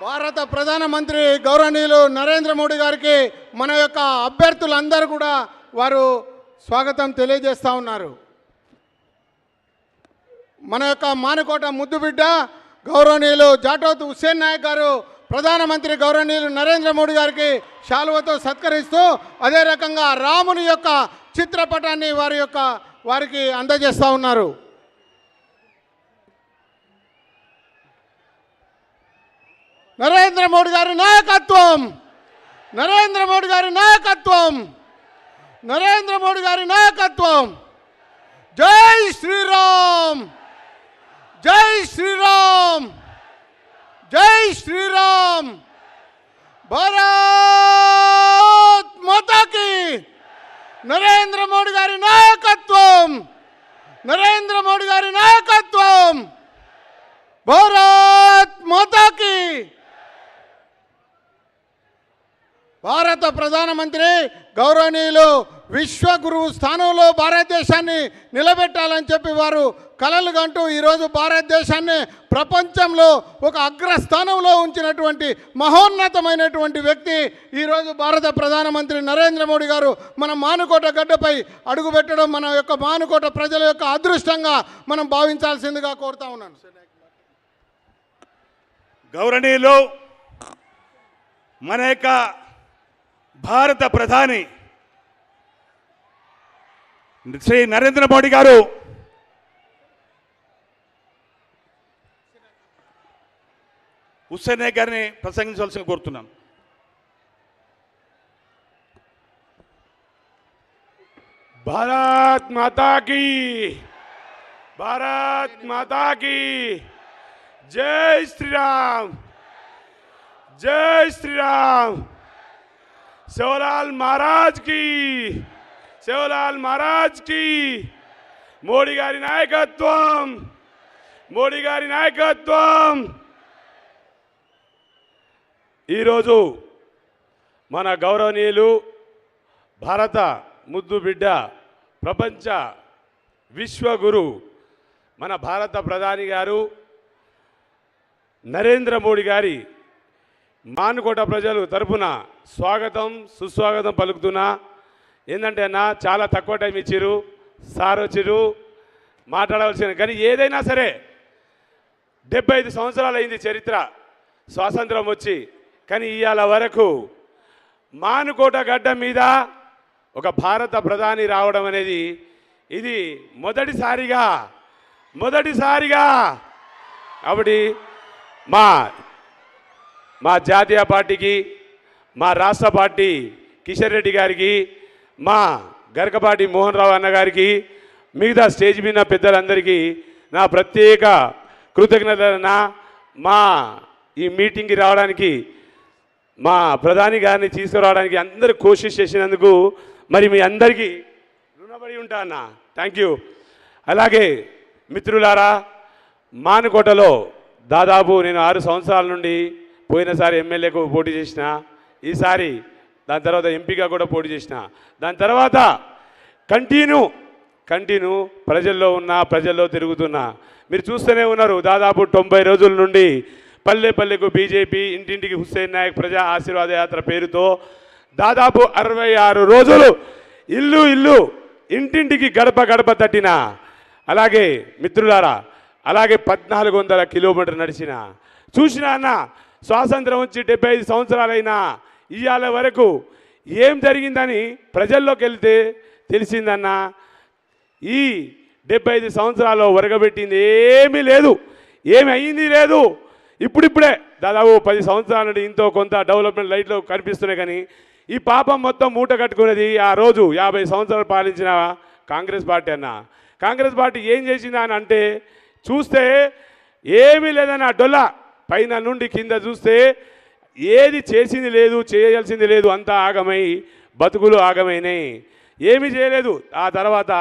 భారత ప్రధానమంత్రి గౌరవనీయులు నరేంద్ర మోడీ గారికి మన యొక్క అభ్యర్థులందరూ కూడా వారు స్వాగతం తెలియజేస్తూ ఉన్నారు. మన యొక్క మానుకోట ముద్దుబిడ్డ గౌరవనీయులు జాటోత్ హుస్సేన్ నాయక్ గారు ప్రధానమంత్రి గౌరవనీయులు నరేంద్ర మోడీ గారికి శాలువతో సత్కరిస్తూ అదే రకంగా రాముని యొక్క చిత్రపటాన్ని వారికి అందజేస్తూ ఉన్నారు. నరేంద్ర మోడీ గారి నాయకత్వం, నరేంద్ర మోడీ గారి నాయకత్వం, నరేంద్ర మోడీ గారి నాయకత్వం. జై శ్రీరామ్, జై శ్రీరామ్, జై శ్రీరామ్. భారత్ మాతా కీ. నరేంద్ర మోడీ గారి నాయకత్వం, నరేంద్ర మోడీ గారి నాయకత్వం. భారత్ మాతా కీ. భారత ప్రధానమంత్రి గౌరవనీయులు విశ్వగురువు స్థానంలో భారతదేశాన్ని నిలబెట్టాలని చెప్పి వారు కలలు కంటూ ఈరోజు భారతదేశాన్ని ప్రపంచంలో ఒక అగ్రస్థానంలో ఉంచినటువంటి మహోన్నతమైనటువంటి వ్యక్తి ఈరోజు భారత ప్రధానమంత్రి నరేంద్ర మోడీ గారు మన మానుకోట గడ్డపై అడుగుపెట్టడం మన యొక్క మానుకోట ప్రజల యొక్క అదృష్టంగా మనం భావించాల్సిందిగా కోరుతా ఉన్నాను. గౌరవనీయులు మన యొక్క భారత ప్రధాని శ్రీ నరేంద్ర మోడీ గారు హుస్సేన్ నాయక్ గారిని ప్రసంగించవలసిన కోరుతున్నాం. భారత్ మాతా కీ, భారత్ మాతా కీ. జై శ్రీరామ్, జై శ్రీరామ్. శివలాల్ మహారాజ్ की, శివలాల్ మహారాజ్ की. మోడీ గారి నాయకత్వం, మోడీ గారి నాయకత్వం. ఈరోజు మన గౌరవనీయులు భారత ముద్దు బిడ్డ ప్రపంచ విశ్వగురు మన భారత ప్రధాని గారు నరేంద్ర మోడీ గారి మానుకోట ప్రజలు తరపున స్వాగతం సుస్వాగతం పలుకుతున్నా. ఏంటంటే అన్న చాలా తక్కువ టైం ఇచ్చిరు, సార్ వచ్చిరు మాట్లాడవలసిన. కానీ ఏదైనా సరే 75 సంవత్సరాలు అయింది చరిత్ర స్వాతంత్రం వచ్చి. కానీ ఇవాళ వరకు మానుకోట గడ్డ మీద ఒక భారత ప్రధాని రావడం అనేది ఇది మొదటిసారిగా కాబట్టి మా జాతీయ పార్టీకి, మా రాష్ట్ర పార్టీ కిషన్ రెడ్డి గారికి, మా గరకపాటి మోహన్ రావు అన్న గారికి, మిగతా స్టేజ్ మీద పెద్దలందరికీ నా ప్రత్యేక కృతజ్ఞతలన్నా. మా ఈ మీటింగ్కి రావడానికి, మా ప్రధాని గారిని తీసుకురావడానికి అందరూ కోషిష్ చేసినందుకు మరి మీ అందరికీ రుణపడి ఉంటా అన్న. Thank you. అలాగే మిత్రులారా, మానుకోటలో దాదాపు నేను 6 సంవత్సరాల నుండి పోయినసారి ఎమ్మెల్యేకు పోటీ చేసిన, ఈసారి దాని తర్వాత ఎంపీగా కూడా పోటీ చేసిన. దాని తర్వాత కంటిన్యూ ప్రజల్లో తిరుగుతున్నా. మీరు చూస్తూనే ఉన్నారు. దాదాపు 90 రోజుల నుండి పల్లెకు బీజేపీ, ఇంటింటికి హుస్సేన్ నాయక్ ప్రజా ఆశీర్వాద యాత్ర పేరుతో దాదాపు 66 రోజులు ఇల్లు ఇంటింటికి గడప తట్టిన. అలాగే మిత్రులారా, అలాగే 1400 కిలోమీటర్లు నడిచిన. చూసిన అన్న, స్వాతంత్రం వచ్చి 75 సంవత్సరాలైనా ఇవాళ వరకు ఏం జరిగిందని ప్రజల్లోకి వెళ్తే తెలిసిందన్న. ఈ 75 సంవత్సరాల్లో ఒరగబెట్టింది ఏమీ లేదు, ఏమి అయ్యింది లేదు. ఇప్పుడిప్పుడే దాదాపు 10 సంవత్సరాల నుండి ఇంతో కొంత డెవలప్మెంట్ లైట్లో కనిపిస్తున్నాయి. కానీ ఈ పాపం మొత్తం మూట కట్టుకునేది ఆ రోజు 50 సంవత్సరాలు పాలించిన కాంగ్రెస్ పార్టీ అన్న. కాంగ్రెస్ పార్టీ ఏం చేసిందా అని అంటే చూస్తే ఏమీ లేదన్న. డొల్ల పైన నుండి కింద చూస్తే ఏది చేసింది లేదు, చేయాల్సింది లేదు. అంతా ఆగమై బతుకులు ఆగమైనాయి, ఏమీ చేయలేదు. ఆ తర్వాత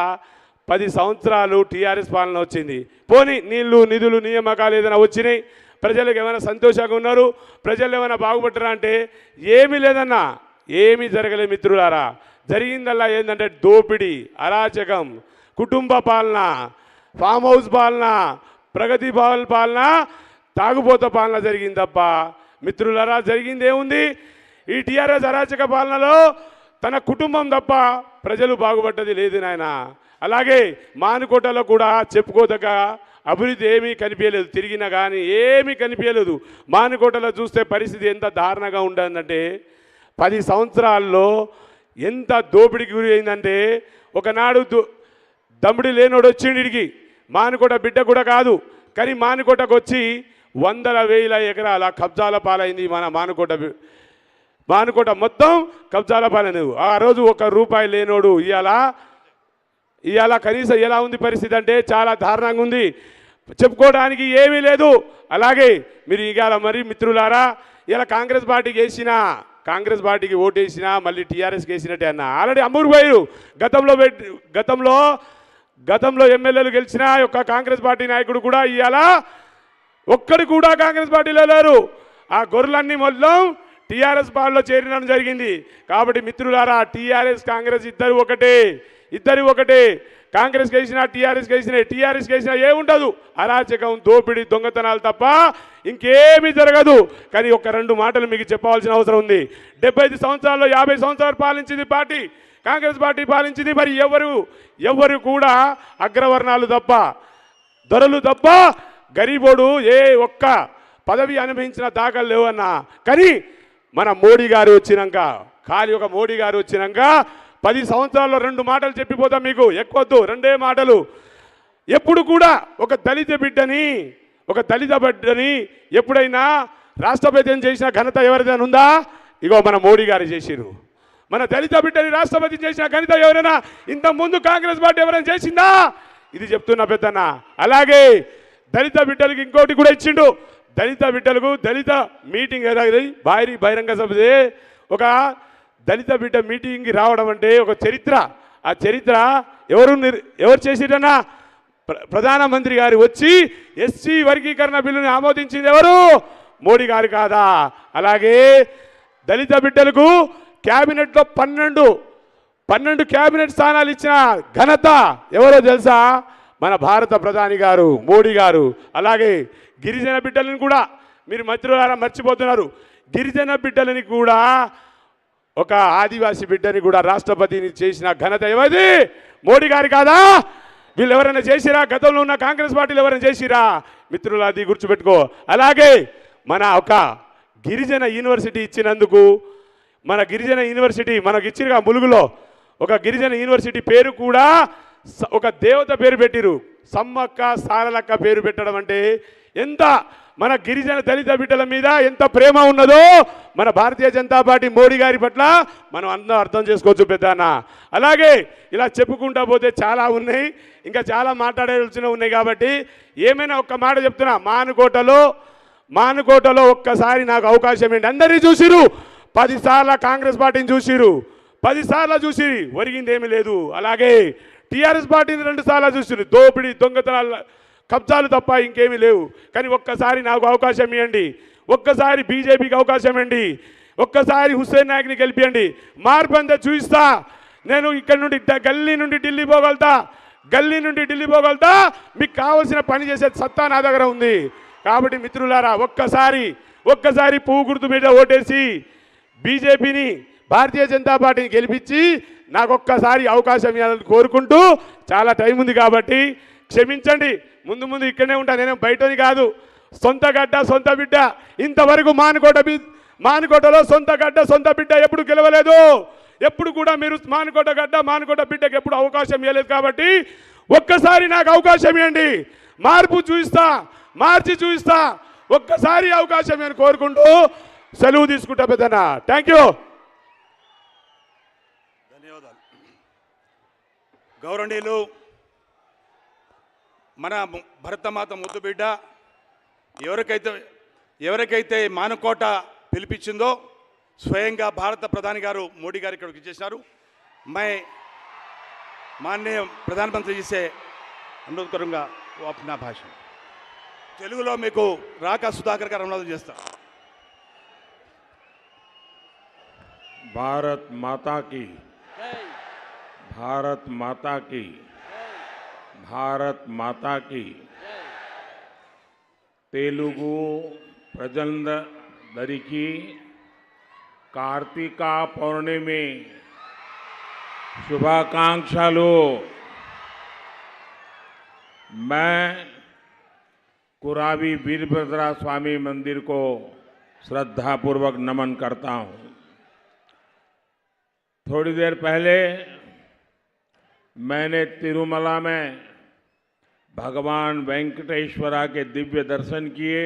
10 సంవత్సరాలు టీఆర్ఎస్ పాలన వచ్చింది. పోనీ నీళ్లు నిధులు నియామకాలు ఏదైనా వచ్చినాయి, ప్రజలకు ఏమైనా సంతోషంగా ఉన్నారు, ప్రజలు ఏమైనా బాగుపడ్డారా అంటే ఏమీ లేదన్నా, ఏమీ జరగలేదు. మిత్రులారా, జరిగిందల్లా ఏంటంటే దోపిడీ, అరాచకం, కుటుంబ పాలన, ఫామ్ హౌస్ పాలన, ప్రగతి భవన్ పాలన, తాగుబోత పాలన జరిగింది తప్ప మిత్రులారా జరిగింది ఏముంది? ఈ టీఆర్ఎస్ అరాచక పాలనలో తన కుటుంబం తప్ప ప్రజలు బాగుపడ్డది లేదు నాయన. అలాగే మానుకోటలో కూడా చెప్పుకోదగ్గ అభివృద్ధి ఏమీ కనిపించలేదు, తిరిగినా కానీ ఏమీ కనిపించలేదు. మానుకోటలో చూస్తే పరిస్థితి ఎంత దారుణంగా ఉండదంటే 10 సంవత్సరాల్లో ఎంత దోపిడికి గురి అయిందంటే, ఒకనాడు దమ్ముడి లేనోడు వచ్చిండు ఇడికి, మానుకోట బిడ్డ కూడా కాదు కానీ మానుకోటకు వచ్చి వందల వేల ఎకరాల కబ్జాల పాలైంది మన మానుకోట మొత్తం కబ్జాల పాలైంది. ఆ రోజు ₹1 లేనోడు ఇవాళ కనీసం ఎలా ఉంది పరిస్థితి అంటే చాలా దారుణంగా ఉంది, చెప్పుకోవడానికి ఏమీ లేదు. అలాగే మీరు ఇవాళ మరి మిత్రులారా ఇలా కాంగ్రెస్ పార్టీకి ఓటేసినా మళ్ళీ టీఆర్ఎస్కి వేసినట్టే అన్న. ఆల్రెడీ అమ్మూరు పోయారు. గతంలో ఎమ్మెల్యేలు గెలిచిన యొక్క కాంగ్రెస్ పార్టీ నాయకుడు కూడా ఇవాళ ఒక్కడు కూడా కాంగ్రెస్ పార్టీలో లేరు. ఆ గొర్రెలన్నీ మొత్తం టీఆర్ఎస్ పార్టీలో చేరడం జరిగింది. కాబట్టి మిత్రులారా టీఆర్ఎస్ కాంగ్రెస్ ఇద్దరు ఒకటే. కాంగ్రెస్కి వేసినా టీఆర్ఎస్కి వేసినా ఏముండదు, అరాచకం దోపిడీ దొంగతనాలు తప్ప ఇంకేమీ జరగదు. కానీ ఒక 2 మాటలు మీకు చెప్పవలసిన అవసరం ఉంది. 75 సంవత్సరాల్లో 50 సంవత్సరాలు పాలించింది పార్టీ, కాంగ్రెస్ పార్టీ పాలించింది. మరి ఎవరు కూడా అగ్రవర్ణాలు తప్ప, దొరలు తప్ప గరీబోడు ఏ ఒక్క పదవి అనుభవించిన దాఖలు లేవన్నా. కానీ మన మోడీ గారు వచ్చినాక, ఒక మోడీ గారు వచ్చినాక 10 సంవత్సరాల్లో 2 మాటలు చెప్పిపోతాం మీకు, ఎక్కువద్దు 2 మాటలు. ఎప్పుడు కూడా ఒక దళిత బిడ్డని ఎప్పుడైనా రాష్ట్రపతిని చేసిన ఘనత ఎవరిదైనా ఉందా? ఇగో మన మోడీ గారు చేసిరు. మన దళిత బిడ్డని రాష్ట్రపతి చేసిన ఘనత ఎవరైనా ఇంతకుముందు కాంగ్రెస్ పార్టీ ఎవరైనా చేసిందా? ఇది చెప్తున్నా పెద్దన్న. అలాగే దళిత బిడ్డలకి ఇంకోటి కూడా ఇచ్చిండు. దళిత బిడ్డలకు దళిత మీటింగ్ ఏదైతే బహిరంగ సభదే, ఒక దళిత బిడ్డ మీటింగ్కి రావడం అంటే ఒక చరిత్ర. ఆ చరిత్ర ఎవరు చేసిరన్నా? ప్రధానమంత్రి గారు వచ్చి ఎస్సీ వర్గీకరణ బిల్లుని ఆమోదించింది ఎవరు? మోడీ గారు కాదా? అలాగే దళిత బిడ్డలకు క్యాబినెట్లో 12 క్యాబినెట్ స్థానాలు ఇచ్చిన ఘనత ఎవరో తెలుసా? మన భారత ప్రధాని గారు మోడీ గారు. అలాగే గిరిజన బిడ్డలను కూడా మీరు మిత్రులారా మర్చిపోతున్నారు. గిరిజన బిడ్డలని కూడా, ఒక ఆదివాసీ బిడ్డని కూడా రాష్ట్రపతిని చేసిన ఘనత ఎవరిది? మోడీ గారి కాదా? వీళ్ళు ఎవరైనా చేసిరా? గతంలో ఉన్న కాంగ్రెస్ పార్టీలు ఎవరైనా చేసిరా? మిత్రులు అది గుర్తుపెట్టుకో. అలాగే మన ఒక గిరిజన యూనివర్సిటీ ఇచ్చినందుకు, మన గిరిజన యూనివర్సిటీ మనకు ఇచ్చిరుగా ములుగులో, ఒక గిరిజన యూనివర్సిటీ పేరు కూడా ఒక దేవత పేరు పెట్టిరు. సమ్మక్క సారలక్క పేరు పెట్టడం అంటే ఎంత మన గిరిజన దళిత బిడ్డల మీద ఎంత ప్రేమ ఉన్నదో మన భారతీయ జనతా పార్టీ మోడీ గారి పట్ల మనం అందరం అర్థం చేసుకోవచ్చు పెద్దన్న. అలాగే ఇలా చెప్పుకుంటా పోతే చాలా ఉన్నాయి, ఇంకా చాలా మాట్లాడాల్సినవి ఉన్నాయి. కాబట్టి ఏమైనా ఒక్క మాట చెప్తున్నా, మానుకోటలో ఒక్కసారి నాకు అవకాశం ఏంటి? అందరినీ చూసిరు, 10 సార్లు కాంగ్రెస్ పార్టీని చూసిరు, 10 సార్లు చూసి ఒరిగింది ఏమీ లేదు. అలాగే టీఆర్ఎస్ పార్టీని 2 సార్లు చూసిరు, దోపిడీ దొంగతనాలు కబ్జాలు తప్ప ఇంకేమీ లేవు. కానీ ఒక్కసారి నాకు అవకాశం ఇవ్వండి, ఒక్కసారి బీజేపీకి అవకాశం ఇవ్వండి, ఒక్కసారి హుస్సేన్ నాయక్ని గెలిపియండి, మార్పు అంతా చూపిస్తా. నేను ఇక్కడ నుండి గల్లీ నుండి ఢిల్లీ పోగలుగుతా, మీకు కావాల్సిన పని చేసే సత్తా నా దగ్గర ఉంది. కాబట్టి మిత్రులారా ఒక్కసారి పువ్వు గుర్తు మీద ఓటేసి బీజేపీని, భారతీయ జనతా పార్టీని గెలిపించి నాకు ఒక్కసారి అవకాశం ఇవ్వాలని కోరుకుంటూ, చాలా టైం ఉంది కాబట్టి క్షమించండి. ముందు ఇక్కడనే ఉంటా, నేను బయటది కాదు. సొంత గడ్డ సొంత బిడ్డ, ఇంతవరకు మానుకోటలో సొంత గడ్డ సొంత బిడ్డ ఎప్పుడు గెలవలేదు. ఎప్పుడు కూడా మీరు మానుకోట బిడ్డకి ఎప్పుడు అవకాశం ఇవ్వలేదు. కాబట్టి ఒక్కసారి నాకు అవకాశం ఇవ్వండి, మార్చి చూపిస్తా, ఒక్కసారి అవకాశం ఇవ్వని కోరుకుంటూ సెలవు తీసుకుంటా పెద్దనా. Thank you. ధన్యవాదాలు. గౌరవనీయులు మన భరతమాత ముద్దు బిడ్డ ఎవరికైతే మానుకోట పిలిపించిందో స్వయంగా భారత ప్రధాని గారు మోడీ గారు ఇక్కడికి చేశారు. మాన్య ప్రధానమంత్రి చేసే అనురోధ కरूंगा वो अपना भाषण తెలుగులో మీకు రాకా సుధాకర్ గారు అనువాదం చేస్తారు. भारत माता की भारत माता की तेलुगु दरिकी कार्तिका पौर्णिमे शुभाकांक्षालु मैं कुरावी वीरभद्रा स्वामी मंदिर को श्रद्धापूर्वक नमन करता हूं। थोड़ी देर पहले मैंने तिरुमला में भगवान वेंकटेश्वरा के दिव्य दर्शन किए,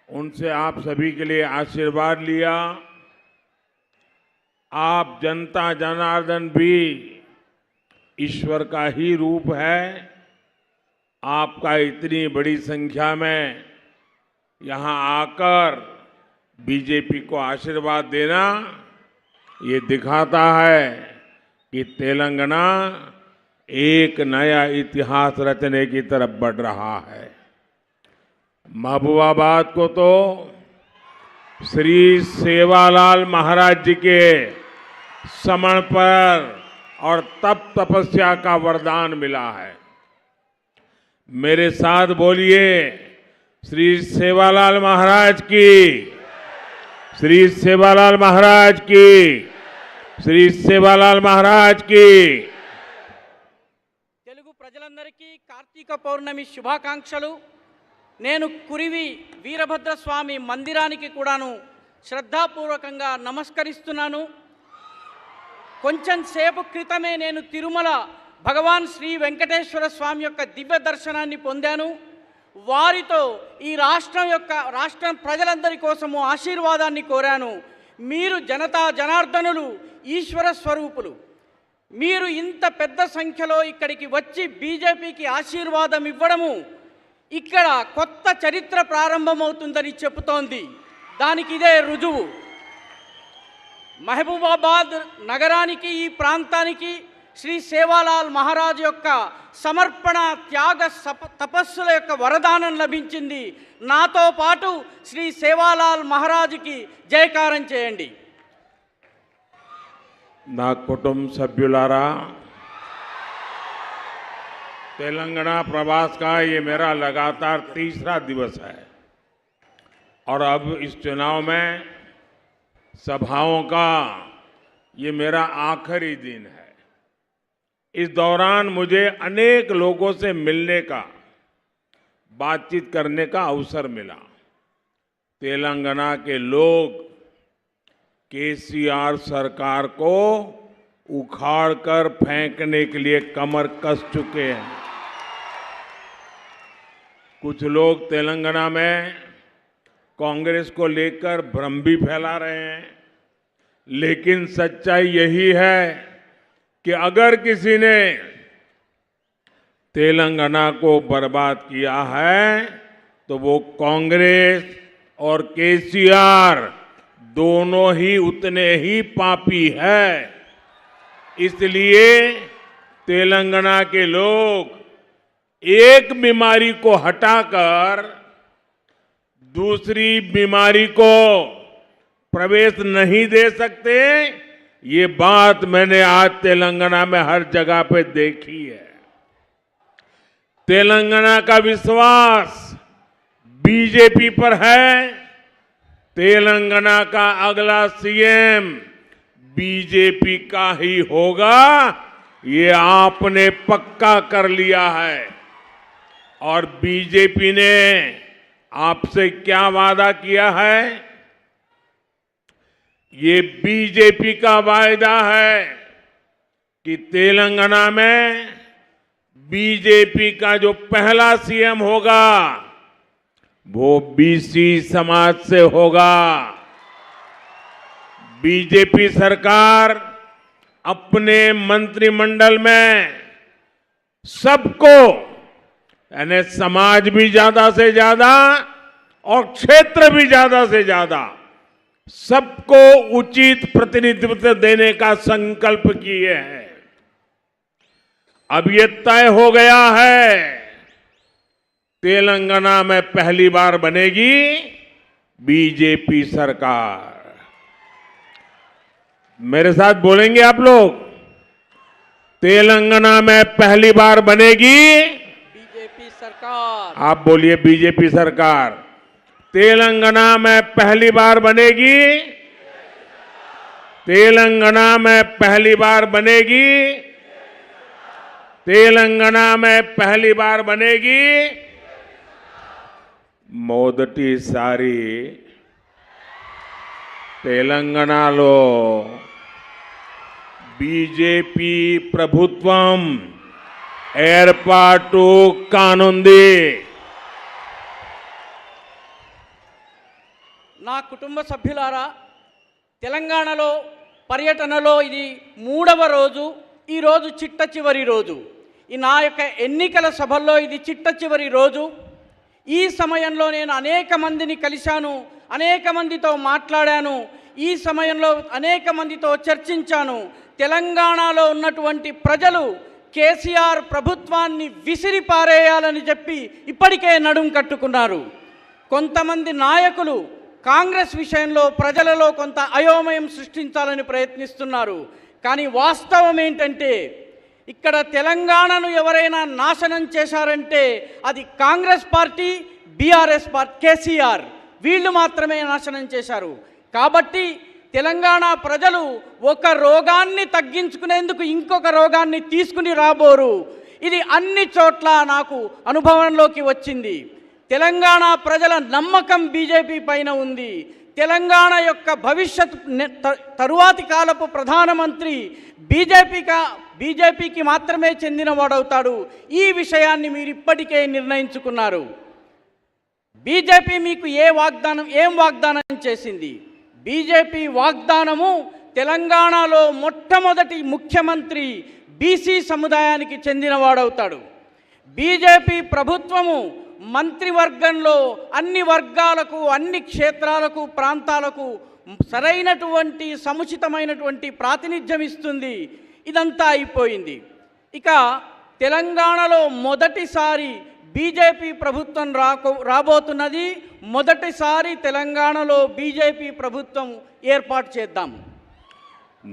उनसे आप सभी के लिए आशीर्वाद लिया। आप जनता जनार्दन भी ईश्वर का ही रूप है। आपका इतनी बड़ी संख्या में यहाँ आकर बीजेपी को आशीर्वाद देना ये दिखाता है कि तेलंगाना एक नया इतिहास रचने की तरफ बढ़ रहा है। महबूबाबाद को तो श्री सेवालाल महाराज जी के समर्पण और तप तपस्या का वरदान मिला है। मेरे साथ बोलिए, श्री सेवालाल महाराज की, श्री सेवालाल महाराज की, श्री सेवालाल महाराज की। తెలుగు ప్రజలందరికీ కార్తీక పౌర్ణమి శుభాకాంక్షలు। నేను కురివి వీరభద్ర స్వామి మందిరానికి కూడాను శ్రద్ధాపూర్వకంగా నమస్కరిస్తున్నాను। కొంచెం సేపు క్రితమే నేను తిరుమల భగవాన్ శ్రీ వెంకటేశ్వర స్వామి యొక్క దివ్య దర్శనాన్ని పొందాను। వారితో ఈ రాష్ట్రం ప్రజలందరి కోసము ఆశీర్వాదాన్ని కోరాను। మీరు జనతా జనార్దనులు, ఈశ్వర స్వరూపులు। మీరు ఇంత పెద్ద సంఖ్యలో ఇక్కడికి వచ్చి బీజేపీకి ఆశీర్వాదం ఇవ్వడము ఇక్కడ కొత్త చరిత్ర ప్రారంభమవుతుందని చెబుతోంది। దానికి ఇదే రుజువు। మహబూబాబాద్ నగరానికి, ఈ ప్రాంతానికి శ్రీ సేవాలాల్ మహారాజ్ యొక్క సమర్పణ, త్యాగ, తపస్సుల యొక్క వరదానం లభించింది। నాతో పాటు శ్రీ సేవాలాల్ మహారాజ్కి జయకారం చేయండి। నా కుటుంబ సభ్యులారా, तेलंगाना प्रवास का ये मेरा लगातार तीसरा दिवस है और अब इस चुनाव में सभाओं का ये मेरा आखिरी दिन है। इस दौरान मुझे अनेक लोगों से मिलने का, बातचीत करने का अवसर मिला। तेलंगाना के लोग केसीआर सरकार को उखाड़कर फेंकने के लिए कमर कस चुके हैं। कुछ लोग तेलंगाना में कांग्रेस को लेकर भ्रम भी फैला रहे हैं, लेकिन सच्चाई यही है कि अगर किसी ने तेलंगाना को बर्बाद किया है तो वो कांग्रेस और केसीआर दोनों ही उतने ही पापी है। इसलिए तेलंगाना के लोग एक बीमारी को हटाकर दूसरी बीमारी को प्रवेश नहीं दे सकते। ये बात मैंने आज तेलंगाना में हर जगह पे देखी है। तेलंगाना का विश्वास बीजेपी पर है। तेलंगाना का अगला सीएम बीजेपी का ही होगा, ये आपने पक्का कर लिया है। और बीजेपी ने आपसे क्या वादा किया है? ये बीजेपी का वायदा है कि तेलंगाना में बीजेपी का जो पहला सीएम होगा वो बीसी समाज से होगा। बीजेपी सरकार अपने मंत्रिमंडल में सबको, यानी समाज भी ज्यादा से ज्यादा और क्षेत्र भी ज्यादा से ज्यादा, सबको उचित प्रतिनिधित्व देने का संकल्प किए हैं। अब ये तय हो गया है, तेलंगाना में पहली बार बनेगी बीजेपी सरकार। मेरे साथ बोलेंगे आप लोग, तेलंगाना में पहली बार बनेगी बीजेपी सरकार। आप बोलिए, बीजेपी सरकार। तेलंगाना में पहली बार बनेगी, तेलंगाना में पहली बार बनेगी, तेलंगाना में पहली बार बनेगी। మొదటిసారి తెలంగాణలో బీజేపీ ప్రభుత్వం ఏర్పాటు కానుంది. నా కుటుంబ సభ్యులారా, తెలంగాణలో పర్యటనలో ఇది 3వ రోజు. ఈరోజు చిట్ట చివరి రోజు. ఈ నా యొక్క ఎన్నికల సభల్లో ఇది చిట్ట చివరి రోజు. ఈ సమయంలో నేను అనేక మందిని కలిశాను, అనేక మందితో మాట్లాడాను, ఈ సమయంలో అనేక మందితో చర్చించాను. తెలంగాణలో ఉన్నటువంటి ప్రజలు కేసీఆర్ ప్రభుత్వాన్ని విసిరిపారేయాలని చెప్పి ఇప్పటికే నడుం కట్టుకున్నారు. కొంతమంది నాయకులు కాంగ్రెస్ విషయంలో ప్రజలలో కొంత అయోమయం సృష్టించాలని ప్రయత్నిస్తున్నారు. కానీ వాస్తవం ఏంటంటే, ఇక్కడ తెలంగాణను ఎవరైనా నాశనం చేశారంటే అది Congress party, BRS party, KCR వీళ్ళు మాత్రమే నాశనం చేశారు. కాబట్టి తెలంగాణ ప్రజలు ఒక రోగాన్ని తగ్గించుకునేందుకు ఇంకొక రోగాన్ని తీసుకుని రాబోరు. ఇది అన్ని చోట్ల నాకు అనుభవంలోకి వచ్చింది. తెలంగాణ ప్రజల నమ్మకం బీజేపీ పైన ఉంది. తెలంగాణ యొక్క భవిష్యత్ తరువాతి కాలపు ప్రధానమంత్రి బీజేపీకి మాత్రమే చెందినవాడవుతాడు. ఈ విషయాన్ని మీరు ఇప్పటికే నిర్ణయించుకున్నారు. బీజేపీ మీకు ఏం వాగ్దానం చేసింది? బీజేపీ వాగ్దానము తెలంగాణలో మొట్టమొదటి ముఖ్యమంత్రి బీసీ సముదాయానికి చెందినవాడవుతాడు. బీజేపీ ప్రభుత్వము మంత్రివర్గంలో అన్ని వర్గాలకు, అన్ని క్షేత్రాలకు, ప్రాంతాలకు సరైనటువంటి సముచితమైనటువంటి ప్రాతినిధ్యం ఇస్తుంది. ఇదంతా అయిపోయింది. ఇక తెలంగాణలో మొదటిసారి బీజేపీ ప్రభుత్వం రాబోతున్నది. మొదటిసారి తెలంగాణలో బీజేపీ ప్రభుత్వం ఏర్పాటు చేద్దాం.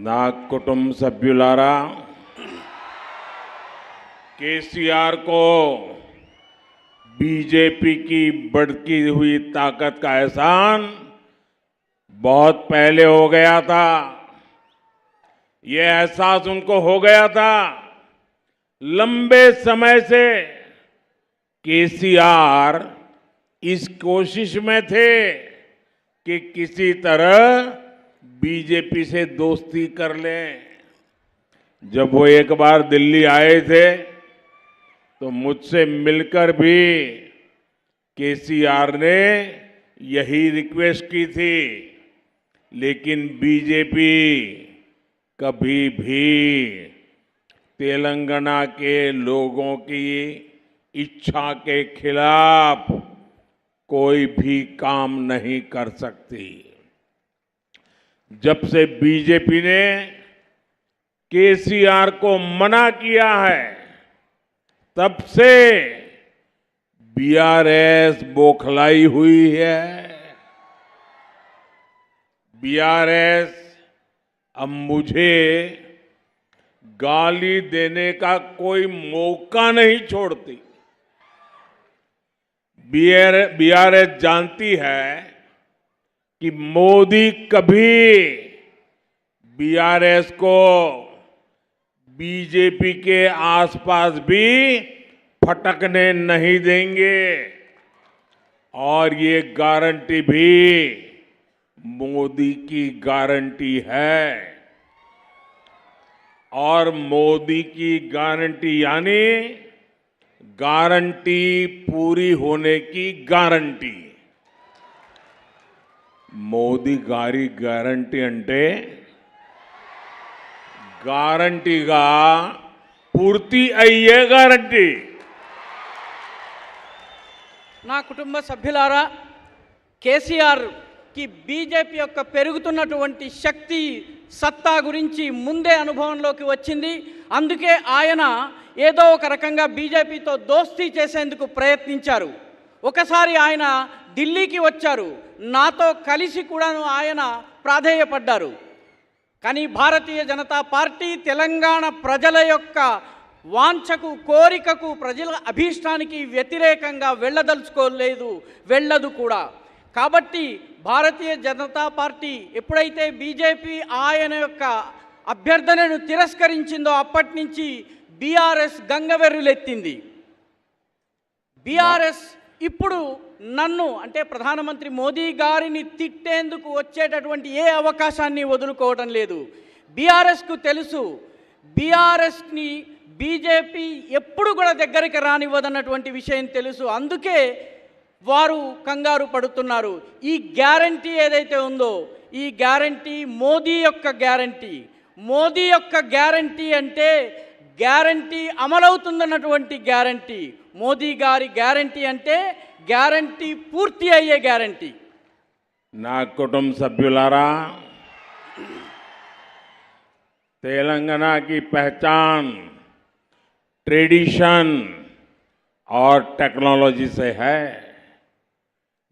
నా కుటుంబ సభ్యులారా, केसीआर को बीजेपी की बढ़ती हुई ताकत का एहसान बहुत पहले हो गया था। ये एहसास उनको हो गया था। लंबे समय से केसीआर इस कोशिश में थे कि किसी तरह बीजेपी से दोस्ती कर लें। जब वो एक बार दिल्ली आए थे तो मुझसे मिलकर भी केसीआर ने यही रिक्वेस्ट की थी, लेकिन बीजेपी कभी भी तेलंगाना के लोगों की इच्छा के खिलाफ कोई भी काम नहीं कर सकती। जब से बीजेपी ने केसीआर को मना किया है, तब से बीआरएस बौखलाई हुई है। बीआरएस अब मुझे गाली देने का कोई मौका नहीं छोड़ती। बीआरएस जानती है कि मोदी कभी बीआरएस को बीजेपी के आसपास भी फटकने नहीं देंगे, और ये गारंटी भी मोदी की गारंटी है। और मोदी की गारंटी यानी गारंटी पूरी होने की गारंटी। मोदी गारी गारंटी अंटे గ్యారంటీగా పూర్తి అయ్యే గ్యారంటీ. నా కుటుంబ సభ్యులారా, కేసీఆర్కి బీజేపీ యొక్క పెరుగుతున్నటువంటి శక్తి సత్తా గురించి ముందే అనుభవంలోకి వచ్చింది. అందుకే ఆయన ఏదో ఒక రకంగా బీజేపీతో దోస్తీ చేసేందుకు ప్రయత్నించారు. ఒకసారి ఆయన ఢిల్లీకి వచ్చారు, నాతో కలిసి కూడాను ఆయన ప్రాధేయపడ్డారు. కానీ భారతీయ జనతా పార్టీ తెలంగాణ ప్రజల యొక్క వాంఛకు, కోరికకు, ప్రజల అభీష్టానికి వ్యతిరేకంగా వెళ్ళదలుచుకోలేదు, వెళ్ళదు కూడా. కాబట్టి భారతీయ జనతా పార్టీ ఎప్పుడైతే బీజేపీ ఆయన యొక్క అభ్యర్థనను తిరస్కరించిందో అప్పటి నుంచి బీఆర్ఎస్ గంగవెర్రులెత్తింది. బీఆర్ఎస్ ఇప్పుడు నన్ను అంటే ప్రధానమంత్రి మోదీ గారిని తిట్టేందుకు వచ్చేటటువంటి ఏ అవకాశాన్ని వదులుకోవడం లేదు. బీఆర్ఎస్కు తెలుసు, బీఆర్ఎస్ని బీజేపీ ఎప్పుడు కూడా దగ్గరికి రానివ్వదన్నటువంటి విషయం తెలుసు. అందుకే వారు కంగారు పడుతున్నారు. ఈ గ్యారంటీ ఏదైతే ఉందో ఈ గ్యారంటీ మోదీ యొక్క గ్యారంటీ. మోదీ యొక్క గ్యారంటీ అంటే గ్యారంటీ అమలవుతుందన్నటువంటి గ్యారంటీ. మోదీ గారి గ్యారంటీ అంటే గ్యారంటీ పూర్తి అయ్యే గ్యారంటీ. నా కుటుంబ సభ్యులారా, तेलंगाना की पहचान ट्रेडिशन और टेक्नोलॉजी से है,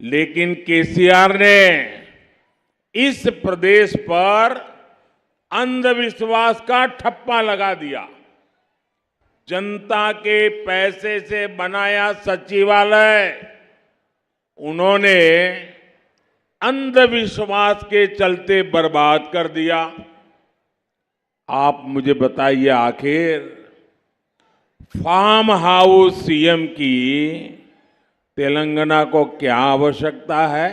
लेकिन केसीआर ने इस प्रदेश पर अंधविश्वास का ठप्पा लगा दिया। जनता के पैसे से बनाया सचिवालय उन्होंने अंधविश्वास के चलते बर्बाद कर दिया। आप मुझे बताइए, आखिर फार्म हाउस सीएम की तेलंगाना को क्या आवश्यकता है?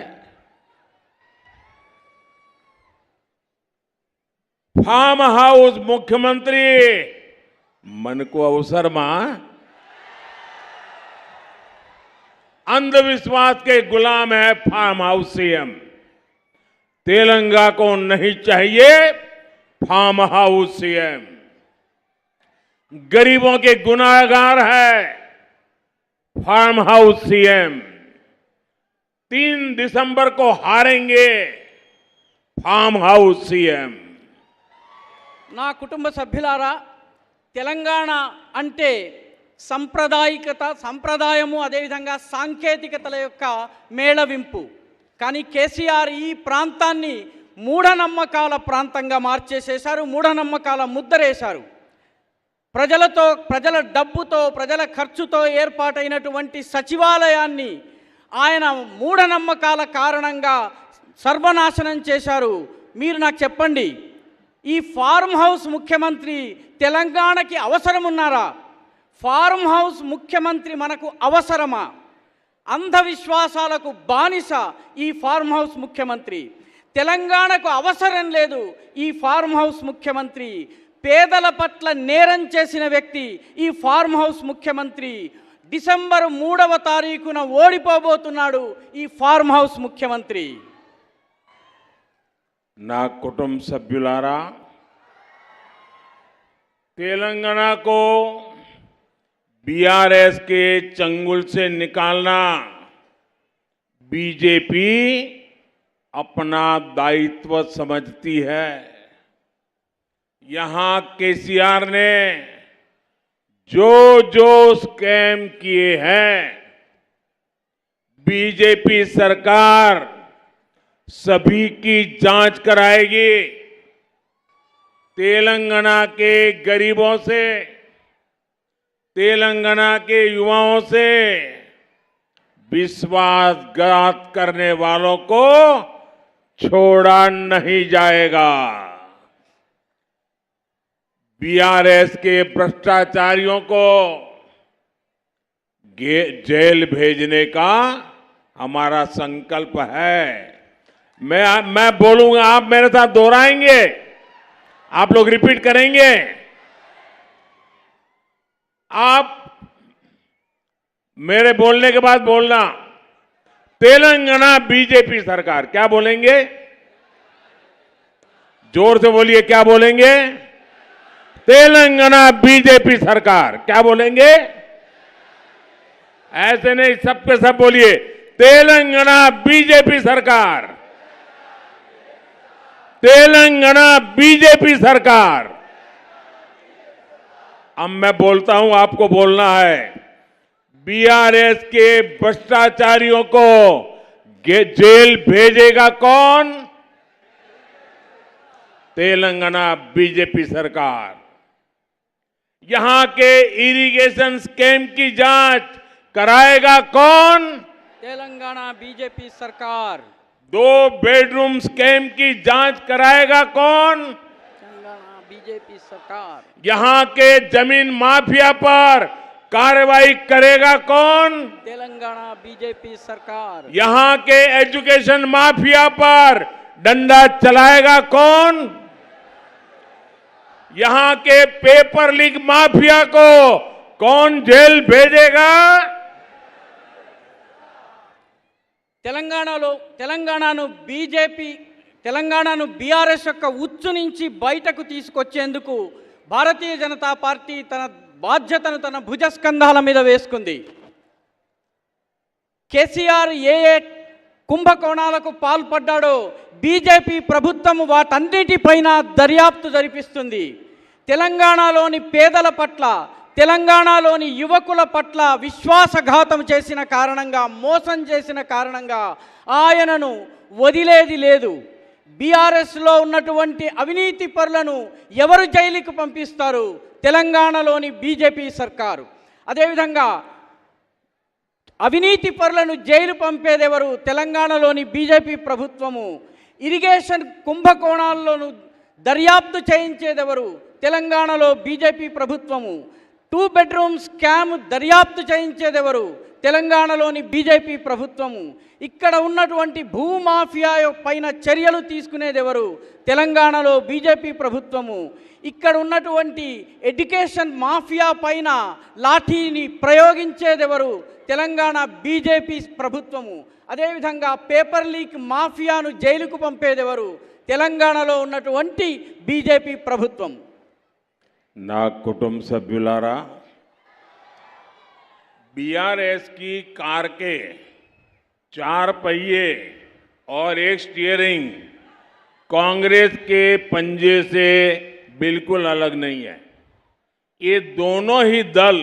फार्म हाउस मुख्यमंत्री मन को अवसर मां अंधविश्वास के गुलाम है फार्म हाउस सीएम। तेलंगाना को नहीं चाहिए फार्म हाउस सीएम। गरीबों के गुनाहगार है फार्म हाउस सीएम। 3 दिसंबर को हारेंगे फार्म हाउस सीएम। నా కుటుంబ సభ్యులారా, తెలంగాణ అంటే సంప్రదాయము అదేవిధంగా సాంకేతికతల యొక్క మేళవింపు. కానీ కేసీఆర్ ఈ ప్రాంతాన్ని మూఢనమ్మకాల ప్రాంతంగా మార్చేసేశారు. మూఢనమ్మకాల ముద్దరేశారు. ప్రజల డబ్బుతో ప్రజల ఖర్చుతో ఏర్పాటైనటువంటి సచివాలయాన్ని ఆయన మూఢనమ్మకాల కారణంగా సర్వనాశనం చేశారు. మీరు నాకు చెప్పండి, ఈ ఫార్మ్ హౌస్ ముఖ్యమంత్రి తెలంగాణకి అవసరమున్నారా? ఫార్మ్ హౌస్ ముఖ్యమంత్రి మనకు అవసరమా? అంధవిశ్వాసాలకు బానిస ఈ ఫార్మ్ హౌస్ ముఖ్యమంత్రి. తెలంగాణకు అవసరం లేదు ఈ ఫార్మ్ హౌస్ ముఖ్యమంత్రి. పేదల పట్ల నేరం చేసిన వ్యక్తి ఈ ఫార్మ్ హౌస్ ముఖ్యమంత్రి. డిసెంబర్ 3వ తారీఖున ఓడిపోబోతున్నాడు ఈ ఫార్మ్ హౌస్ ముఖ్యమంత్రి. నా కుటుంబ సభ్యులారా, तेलंगाना को बीआरएस के चंगुल से निकालना बीजेपी अपना दायित्व समझती है। यहां केसीआर ने जो जो स्कैम किए हैं, बीजेपी सरकार सभी की जांच कराएगी। तेलंगाना के गरीबों से, तेलंगाना के युवाओं से विश्वासघात करने वालों को छोड़ा नहीं जाएगा। बीआरएस के भ्रष्टाचारियों को जेल भेजने का हमारा संकल्प है। मैं बोलूंगा, आप मेरे साथ दोहराएंगे, आप लोग रिपीट करेंगे। आप मेरे बोलने के बाद बोलना, तेलंगाना बीजेपी सरकार। क्या बोलेंगे? जोर से बोलिए, क्या बोलेंगे? तेलंगाना बीजेपी सरकार। क्या बोलेंगे? ऐसे नहीं, सब पे सब बोलिए, तेलंगाना बीजेपी सरकार, तेलंगाना बीजेपी सरकार। अब मैं बोलता हूं, आपको बोलना है। बीआरएस के भ्रष्टाचारियों को जेल भेजेगा कौन? तेलंगाना बीजेपी सरकार। यहां के इरिगेशन स्कैम की जांच कराएगा कौन? तेलंगाना बीजेपी सरकार। 2 बेडरूम स्कैम की जांच कराएगा कौन? तेलंगाना बीजेपी सरकार। यहाँ के जमीन माफिया पर कार्रवाई करेगा कौन? तेलंगाना बीजेपी सरकार। यहाँ के एजुकेशन माफिया पर डंडा चलाएगा कौन? यहाँ के पेपर लीक माफिया को कौन जेल भेजेगा? తెలంగాణను బీఆర్ఎస్ యొక్క ఉచ్చు నుంచి బయటకు తీసుకొచ్చేందుకు భారతీయ జనతా పార్టీ తన బాధ్యతను తన భుజస్కంధాల మీద వేసుకుంది. కేసీఆర్ ఏ కుంభకోణాలకు పాల్పడ్డాడో బీజేపీ ప్రభుత్వం వాటన్నిటిపైన దర్యాప్తు జరిపిస్తుంది. తెలంగాణలోని పేదల పట్ల, తెలంగాణలోని యువకుల పట్ల విశ్వాసఘాతం చేసిన కారణంగా, మోసం చేసిన కారణంగా ఆయనను వదిలేది లేదు. బీఆర్ఎస్లో ఉన్నటువంటి అవినీతి పరులను ఎవరు జైలుకు పంపిస్తారు? తెలంగాణలోని బీజేపీ సర్కారు. అదేవిధంగా అవినీతి పరులను జైలు పంపేదెవరు? తెలంగాణలోని బీజేపీ ప్రభుత్వము. ఇరిగేషన్ కుంభకోణాల్లోనూ దర్యాప్తు చేయించేదెవరు? తెలంగాణలో బీజేపీ ప్రభుత్వము. 2 బెడ్రూమ్ స్కామ్ దర్యాప్తు చేయించేదెవరు? తెలంగాణలోని బీజేపీ ప్రభుత్వము. ఇక్కడ ఉన్నటువంటి భూమాఫియా పైన చర్యలు తీసుకునేదెవరు? తెలంగాణలో బీజేపీ ప్రభుత్వము. ఇక్కడ ఉన్నటువంటి ఎడ్యుకేషన్ మాఫియా పైన లాఠీని ప్రయోగించేదెవరు? తెలంగాణ బీజేపీ ప్రభుత్వము. అదేవిధంగా పేపర్ లీక్ మాఫియాను జైలుకు పంపేదెవరు? తెలంగాణలో ఉన్నటువంటి బీజేపీ ప్రభుత్వం. నా కుటుంబ సభ్యులారా, बीआरएस की कार के 4 पहिए और एक स्टीयरिंग कांग्रेस के पंजे से बिल्कुल अलग नहीं है. ये दोनों ही दल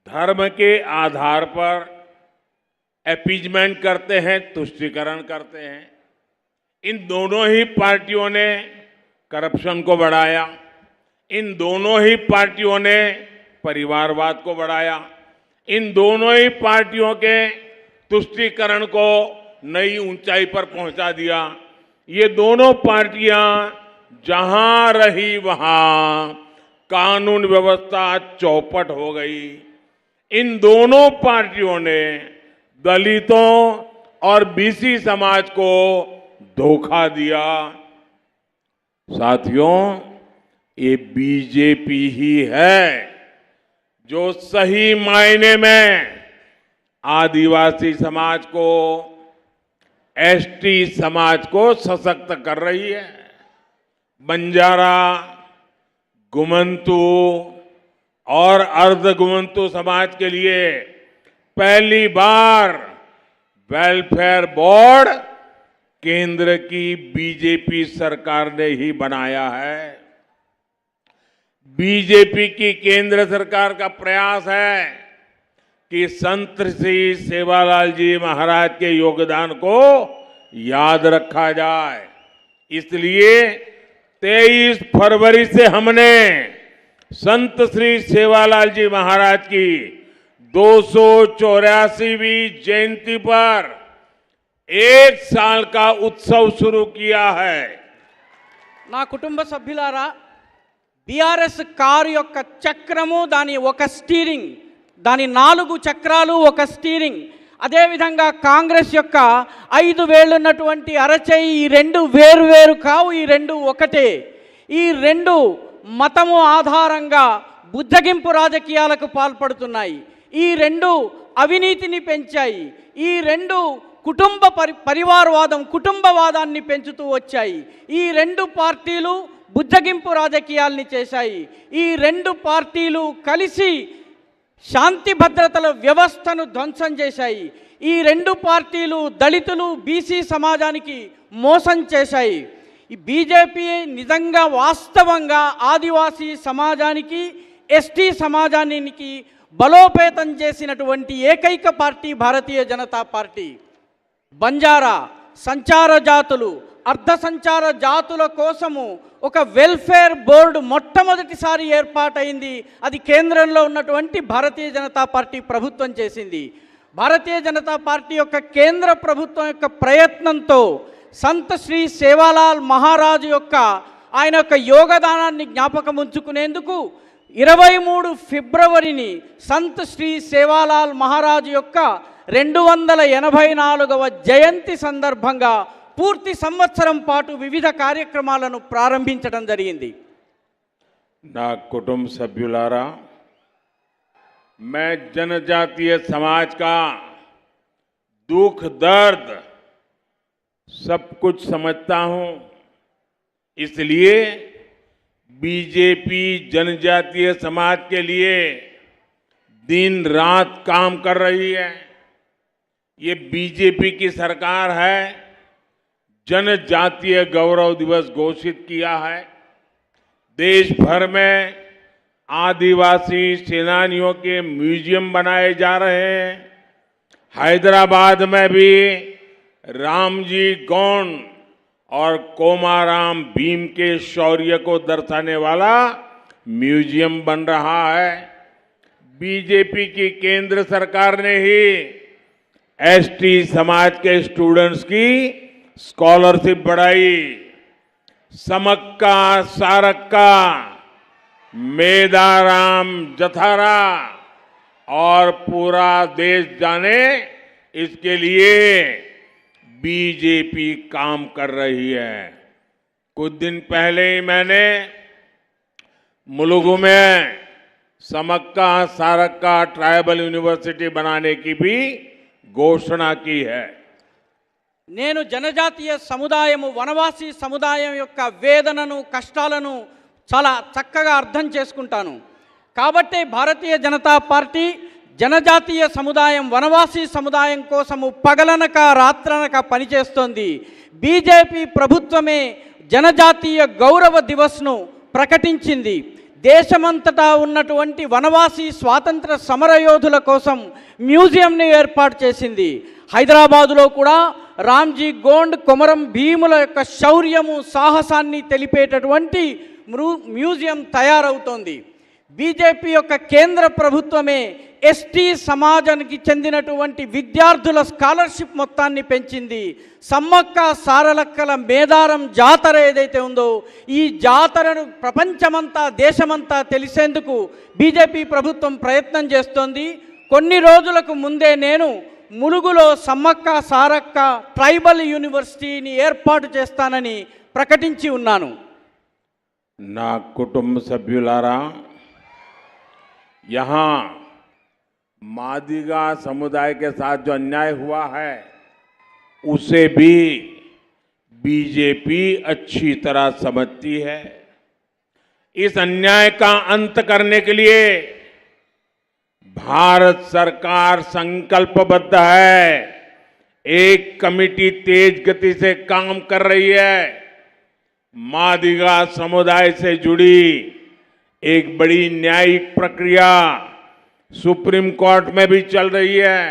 धर्म के आधार पर अपीजमेंट करते हैं, तुष्टीकरण करते हैं. इन दोनों ही पार्टियों ने करप्शन को बढ़ाया. इन दोनों ही पार्टियों ने परिवारवाद को बढ़ाया. इन दोनों ही पार्टियों के तुष्टीकरण को नई ऊंचाई पर पहुंचा दिया. ये दोनों पार्टियां जहां रही वहां कानून व्यवस्था चौपट हो गई. इन दोनों पार्टियों ने दलितों और बीसी समाज को धोखा दिया. साथियों, ये बीजेपी ही है जो सही मायने में आदिवासी समाज को, एसटी समाज को सशक्त कर रही है. बंजारा, गुमंतु और अर्ध गुमंतु समाज के लिए पहली बार वेलफेयर बोर्ड केंद्र की बीजेपी सरकार ने ही बनाया है. बीजेपी की केंद्र सरकार का प्रयास है कि संत श्री सेवालाल जी महाराज के योगदान को याद रखा जाए. इसलिए 23 फरवरी से हमने संत श्री सेवालाल जी महाराज की 284वीं जयंती पर 1 साल का उत्सव शुरू किया है. నా కుటుంబ సభ్యులారా, బీఆర్ఎస్ కారు యొక్క చక్రము, దాని ఒక స్టీరింగ్, దాని 4 చక్రాలు, ఒక స్టీరింగ్. అదేవిధంగా కాంగ్రెస్ యొక్క 5 వేళ్ళు ఉన్నటువంటి అరచేయి, ఈ 2 వేరు కావు, ఈ 2 ఒకటే. ఈ 2 మతము ఆధారంగా బుద్ధగింపు రాజకీయాలకు పాల్పడుతున్నాయి. ఈ 2 అవినీతిని పెంచాయి. ఈ 2 కుటుంబ పరివారవాదం, కుటుంబవాదాన్ని పెంచుతూ వచ్చాయి. ఈ 2 పార్టీలు బుద్ధగింపు రాజకీయాల్ని చేశాయి. ఈ 2 పార్టీలు కలిసి శాంతి భద్రతల వ్యవస్థను ధ్వంసం చేశాయి. ఈ 2 పార్టీలు దళితులు, బీసీ సమాజానికి మోసం చేశాయి. ఈ బీజేపీ నిజంగా వాస్తవంగా ఆదివాసీ సమాజానికి, ఎస్టీ సమాజానికి బలోపేతం చేసినటువంటి ఏకైక పార్టీ భారతీయ జనతా పార్టీ. బంజారా, సంచార జాతులు, అర్ధ సంచార జాతుల కోసము ఒక వెల్ఫేర్ బోర్డు మొట్టమొదటిసారి ఏర్పాటైంది. అది కేంద్రంలో ఉన్నటువంటి భారతీయ జనతా పార్టీ ప్రభుత్వం చేసింది. భారతీయ జనతా పార్టీ యొక్క కేంద్ర ప్రభుత్వం యొక్క ప్రయత్నంతో సంత్ శ్రీ సేవాలాల్ మహారాజ్ యొక్క ఆయన యొక్క యోగదానాన్ని జ్ఞాపకం ఉంచుకునేందుకు 23 ఫిబ్రవరిని సంత్ శ్రీ సేవాలాల్ మహారాజ్ యొక్క 284వ జయంతి సందర్భంగా పూర్తి సంవత్సరం పాటు వివిధ కార్యక్రమాలను ప్రారంభించడం జరిగింది. నా कुटुंब सभ्युलारा, मैं जनजातीय समाज का दुख दर्द सब कुछ समझता हूं, इसलिए बीजेपी जनजातीय समाज के लिए दिन रात काम कर रही है। ये बीजेपी की सरकार है, जनजातीय गौरव दिवस घोषित किया है। देश भर में आदिवासी सेनानियों के म्यूजियम बनाए जा रहे हैं। हैदराबाद में भी रामजी गोंड और कोमाराम भीम के शौर्य को दर्शाने वाला म्यूजियम बन रहा है। बीजेपी की केंद्र सरकार ने ही एसटी समाज के स्टूडेंट्स की स्कॉलरशिप बढ़ाई। समक्का, सारक्का, मेदाराम, जथारा और पूरा देश जाने, इसके लिए बीजेपी काम कर रही है। कुछ दिन पहले ही मैंने मुलुगु में समक्का सारक्का ट्राइबल यूनिवर्सिटी बनाने की भी घोषणा की है। నేను జనజాతీయ సముదాయము వనవాసి సముదాయం యొక్క వేదనను కష్టాలను చాలా చక్కగా అర్థం చేసుకుంటాను. కాబట్టి భారతీయ జనతా పార్టీ జనజాతీయ సముదాయం వనవాసి సముదాయం కోసము పగలనక రాత్రనక పనిచేస్తోంది. బీజేపీ ప్రభుత్వమే జనజాతీయ గౌరవ దివస్ను ప్రకటించింది. దేశమంతటా ఉన్నటువంటి వనవాసి స్వాతంత్ర సమరయోధుల కోసం మ్యూజియంని ఏర్పాటు చేసింది. హైదరాబాదులో కూడా రామ్జీ గోండ్, కొమరం భీముల యొక్క శౌర్యము సాహసాన్ని తెలిపేటటువంటి మ్యూజియం తయారవుతోంది. బీజేపీ యొక్క కేంద్ర ప్రభుత్వమే ఎస్టీ సమాజానికి చెందినటువంటి విద్యార్థుల స్కాలర్షిప్ మొత్తాన్ని పెంచింది. సమ్మక్క సారలక్కల మేదారం జాతర ఏదైతే ఉందో ఈ జాతరను ప్రపంచమంతా దేశమంతా తెలిసేందుకు బీజేపీ ప్రభుత్వం ప్రయత్నం చేస్తోంది. కొన్ని రోజులకు ముందే నేను ములుగులో సమ్మక్క సారక్క ట్రైబల్ యూనివర్సిటీని ఏర్పాటు చేస్తానని ప్రకటించి ఉన్నాను. నా కుటుంబ సభ్యులారా, यहाँ मादिगा समुदाय के साथ जो अन्याय हुआ है उसे भी बीजेपी अच्छी तरह समझती है। इस अन्याय का अंत करने के लिए भारत सरकार संकल्पबद्ध है। एक कमेटी तेज गति से काम कर रही है। मादिगा समुदाय से जुड़ी एक बड़ी न्यायिक प्रक्रिया सुप्रीम कोर्ट में भी चल रही है।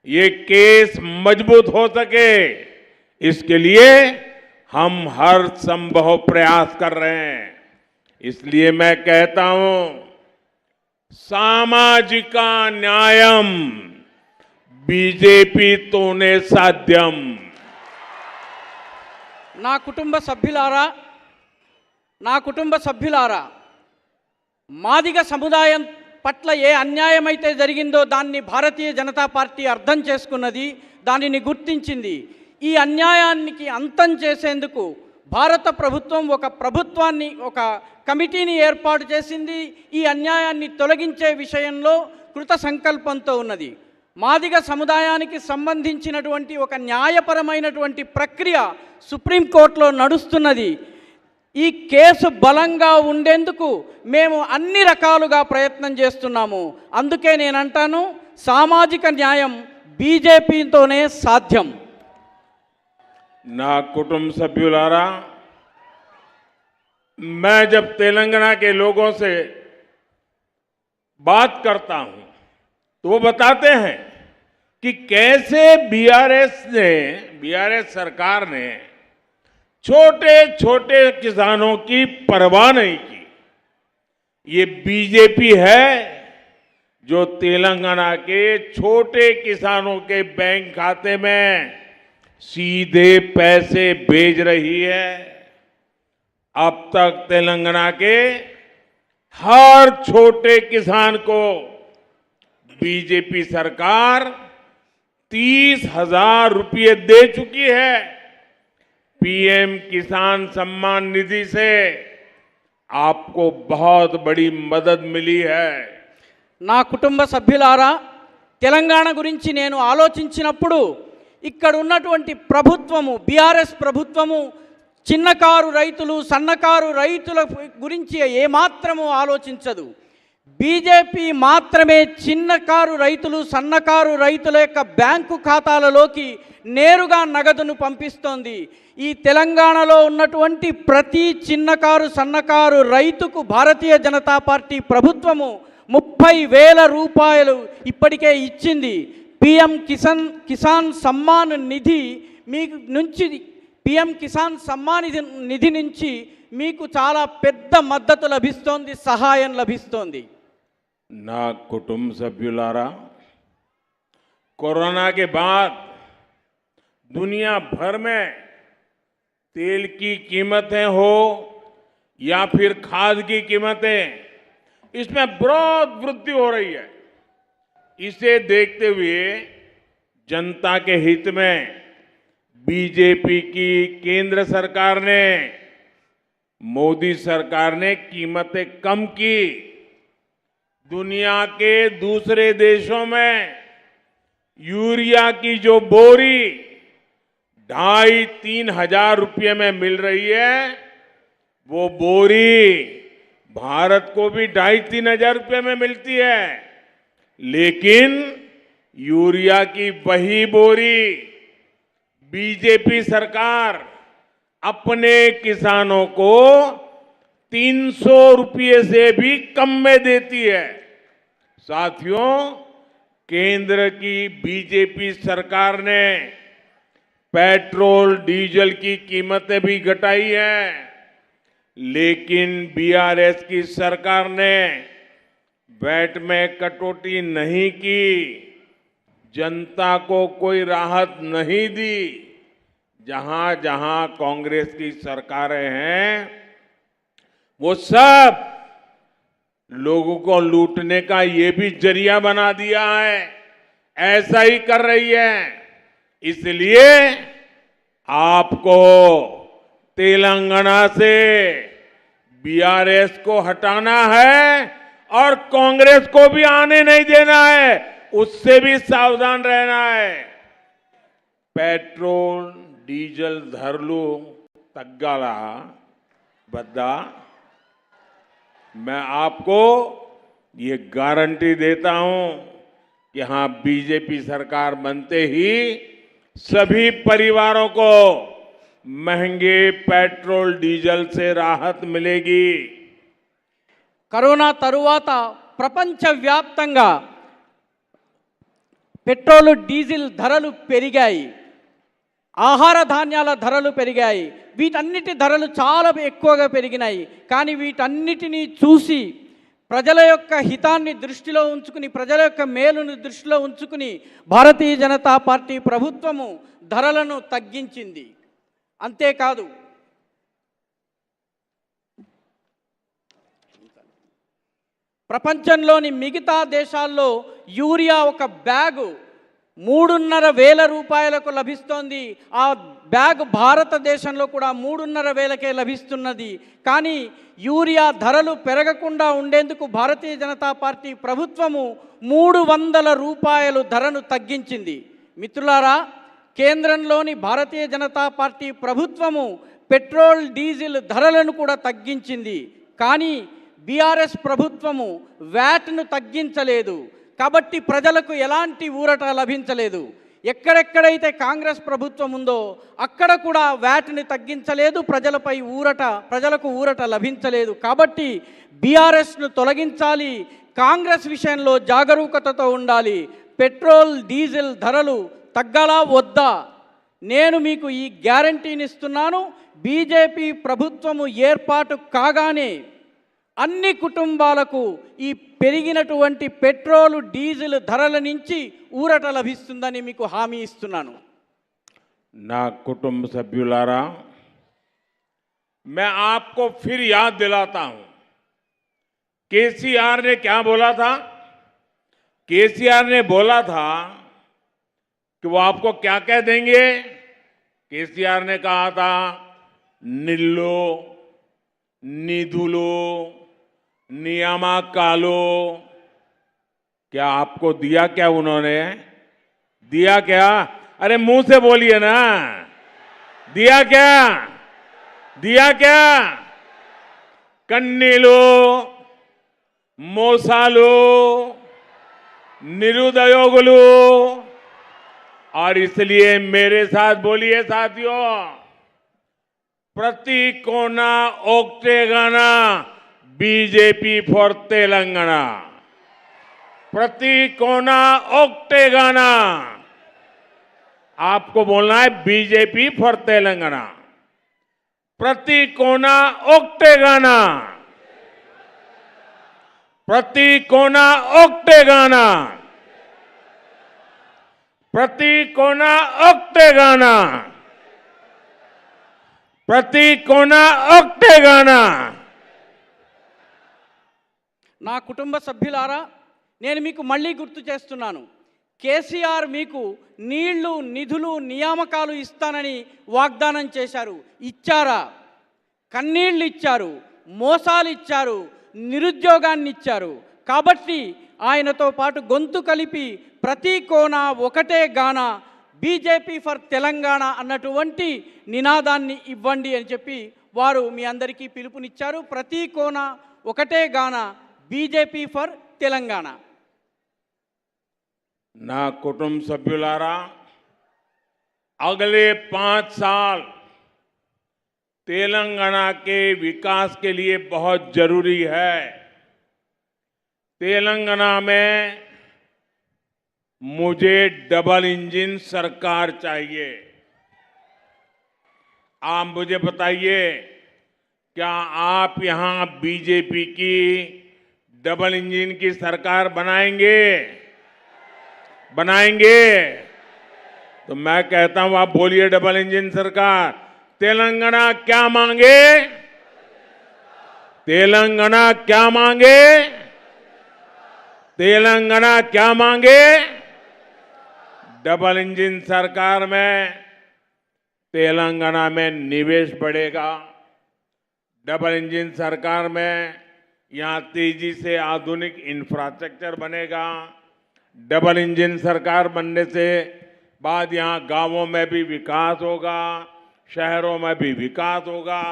ये केस मजबूत हो सके इसके लिए हम हर संभव प्रयास कर रहे हैं। इसलिए मैं कहता हूं, सामाजिक न्यायम बीजेपी तोने साध्यम। నా కుటుంబ సభ్యులారా మాదిగ సముదాయం పట్ల ఏ అన్యాయమైతే జరిగిందో దాన్ని భారతీయ జనతా పార్టీ అర్థం చేసుకున్నది, దానిని గుర్తించింది. ఈ అన్యాయానికి అంతం చేసేందుకు భారత ప్రభుత్వం ఒక కమిటీని ఏర్పాటు చేసింది. ఈ అన్యాయాన్ని తొలగించే విషయంలో కృత సంకల్పంతో ఉన్నది. మాదిగ సముదాయానికి సంబంధించినటువంటి ఒక న్యాయపరమైనటువంటి ప్రక్రియ సుప్రీంకోర్టులో నడుస్తున్నది. ఈ కేసు బలంగా ఉండేందుకు మేము అన్ని రకాలుగా ప్రయత్నం చేస్తున్నాము. అందుకే నేను అంటాను, సామాజిక న్యాయం బీజేపీతోనే సాధ్యం. ना कुटुंब सभ्युलारा, मैं जब तेलंगाना के लोगों से बात करता हूं तो वो बताते हैं कि कैसे बीआरएस सरकार ने छोटे छोटे किसानों की परवाह नहीं की। ये बीजेपी है जो तेलंगाना के छोटे किसानों के बैंक खाते में सीधे पैसे भेज रही है। अब तक तेलंगाना के हर छोटे किसान को बीजेपी सरकार 30,000 रुपये दे चुकी है। पीएम किसान सम्मान निधि से आपको बहुत बड़ी मदद मिली है। నా కుటుంబ సభ్యులారా, తెలంగాణ గురించి నేను ఆలోచించినప్పుడు ఇక్కడ ఉన్నటువంటి ప్రభుత్వము, బీఆర్ఎస్ ప్రభుత్వము చిన్నకారు రైతులు, సన్నకారు రైతుల గురించి ఏమాత్రము ఆలోచించదు. బీజేపీ మాత్రమే చిన్నకారు రైతులు, సన్నకారు రైతుల యొక్క బ్యాంకు ఖాతాలలోకి నేరుగా నగదును పంపిస్తోంది. ఈ తెలంగాణలో ఉన్నటువంటి ప్రతి చిన్నకారు, సన్నకారు రైతుకు భారతీయ జనతా పార్టీ ప్రభుత్వము 30,000 రూపాయలు ఇప్పటికే ఇచ్చింది. పిఎం కిసాన్ సమ్మాన్ నిధి మీకు నుంచి, పిఎం కిసాన్ సమ్మాన్ నిధి నుంచి మీకు చాలా పెద్ద మద్దతు లభిస్తోంది, సహాయం లభిస్తోంది. ना कुटुंब सभ्युलारा, कोरोना के बाद दुनिया भर में तेल की कीमतें हो या फिर खाद की कीमतें, इसमें बहुत वृद्धि हो रही है। इसे देखते हुए जनता के हित में बीजेपी की केंद्र सरकार ने, मोदी सरकार ने कीमतें कम की। दुनिया के दूसरे देशों में यूरिया की जो बोरी 2,500-3 हजार रुपये में मिल रही है, वो बोरी भारत को भी 2,500-3 हजार रुपये में मिलती है। लेकिन यूरिया की वही बोरी बीजेपी सरकार अपने किसानों को 300 रुपये से भी कम में देती है। साथियों, केंद्र की बीजेपी सरकार ने पेट्रोल डीजल की कीमतें भी घटाई हैं, लेकिन बीआरएस की सरकार ने वैट में कटौती नहीं की, जनता को कोई राहत नहीं दी। जहां जहां कांग्रेस की सरकारें हैं, वो सब लोगों को लूटने का ये भी जरिया बना दिया है। ऐसा ही कर रही है। इसलिए आपको तेलंगाना से बीआरएस को हटाना है और कांग्रेस को भी आने नहीं देना है, उससे भी सावधान रहना है। पेट्रोल डीजल धरलू तग्गाला बद्दा, मैं आपको ये गारंटी देता हूं कि हाँ, बीजेपी सरकार बनते ही सभी परिवारों को महंगे पेट्रोल डीजल से राहत मिलेगी। కరోనా తరువాత ప్రపంచవ్యాప్తంగా పెట్రోలు, డీజిల్ ధరలు పెరిగాయి, ఆహార ధాన్యాల ధరలు పెరిగాయి, వీటన్నిటి ధరలు చాలా ఎక్కువగా పెరిగినాయి. కానీ వీటన్నిటినీ చూసి ప్రజల యొక్క హితాన్ని దృష్టిలో ఉంచుకుని, ప్రజల యొక్క మేలును దృష్టిలో ఉంచుకుని భారతీయ జనతా పార్టీ ప్రభుత్వము ధరలను తగ్గించింది. అంతేకాదు, ప్రపంచంలోని మిగతా దేశాల్లో యూరియా ఒక బ్యాగు 3,500 రూపాయలకు లభిస్తోంది. ఆ బ్యాగ్ భారతదేశంలో కూడా 3,500కే లభిస్తున్నది. కానీ యూరియా ధరలు పెరగకుండా ఉండేందుకు భారతీయ జనతా పార్టీ ప్రభుత్వము 300 రూపాయలు ధరను తగ్గించింది. మిత్రులారా, కేంద్రంలోని భారతీయ జనతా పార్టీ ప్రభుత్వము పెట్రోల్, డీజిల్ ధరలను కూడా తగ్గించింది. కానీ బీఆర్ఎస్ ప్రభుత్వము వ్యాట్ను తగ్గించలేదు. కాబట్టి ప్రజలకు ఎలాంటి ఊరట లభించలేదు. ఎక్కడెక్కడైతే కాంగ్రెస్ ప్రభుత్వం ఉందో అక్కడ కూడా వ్యాట్ని తగ్గించలేదు, ప్రజలకు ఊరట లభించలేదు. కాబట్టి బీఆర్ఎస్ను తొలగించాలి, కాంగ్రెస్ విషయంలో జాగరూకతతో ఉండాలి. పెట్రోల్, డీజిల్ ధరలు తగ్గాలా వద్దా? నేను మీకు ఈ గ్యారంటీని ఇస్తున్నాను. బీజేపీ ప్రభుత్వము ఏర్పాటు కాగానే అన్ని కుటుంబాలకు ఈ పెరిగినటువంటి పెట్రోలు డీజిల్ ధరల నుంచి ఊరట లభిస్తుందని మీకు హామీ ఇస్తున్నాను. ना कुटुंब सभ्युलारा, मैं आपको फिर याद दिलाता हूं, केसीआर ने क्या बोला था? केसीआर ने बोला था कि वो आपको क्या कह देंगे? केसीआर ने कहा था निल्लो, निधुलो, नियामकालो। क्या आपको दिया क्या उन्होंने? दिया क्या? अरे मुंह से बोलिए ना, दिया क्या? दिया क्या? कन्नीलो, मोसालो, निरुदयोगुलू। और इसलिए मेरे साथ बोलिए साथियों, प्रति कोना ओक्टेगाना बीजेपी फॉर तेलंगाना, प्रति कोना ओक्टेगाना। आपको बोलना है बीजेपी फॉर तेलंगाना, प्रति कोना ओक्टेगाना, प्रति कोना ओक्टेगाना, प्रति कोना ओक्टेगाना, प्रति कोना ओक्टेगाना। నా కుటుంబ సభ్యులారా, నేను మీకు మళ్ళీ గుర్తు చేస్తున్నాను. కేసీఆర్ మీకు నీళ్లు, నిధులు, నియామకాలు ఇస్తానని వాగ్దానం చేశారు. ఇచ్చారా? కన్నీళ్ళు ఇచ్చారు, మోసాలు ఇచ్చారు, నిరుద్యోగాన్ని ఇచ్చారు. కాబట్టి ఆయనతో పాటు గొంతు కలిపి ప్రతి కోన ఒకటే గాన బీజేపీ ఫర్ తెలంగాణ అన్నటువంటి నినాదాన్ని ఇవ్వండి అని చెప్పి వారు మీ అందరికీ పిలుపునిచ్చారు. ప్రతి కోన ఒకటే గాన బీజేపీ ఫర్ తెలంగాణ. ना कुटुंब सभ्युलारा, अगले 5 साल तेलंगाना के विकास के लिए बहुत जरूरी है। तेलंगाना में मुझे डबल इंजन सरकार चाहिए। आप मुझे बताइए, क्या आप यहां बीजेपी की डबल इंजन की सरकार बनाएंगे? बनाएंगे? तो मैं कहता हूं, आप बोलिए डबल इंजन सरकार। तेलंगाना क्या मांगे? तेलंगाना क्या मांगे? तेलंगाना क्या मांगे? डबल इंजन सरकार में तेलंगाना में निवेश बढ़ेगा। डबल इंजन सरकार में यहां तेजी से आधुनिक इंफ्रास्ट्रक्चर बनेगा। डबल इंजन सरकार बनने से बाद यहां गांवों में भी विकास होगा, शहरों में भी विकास होगा।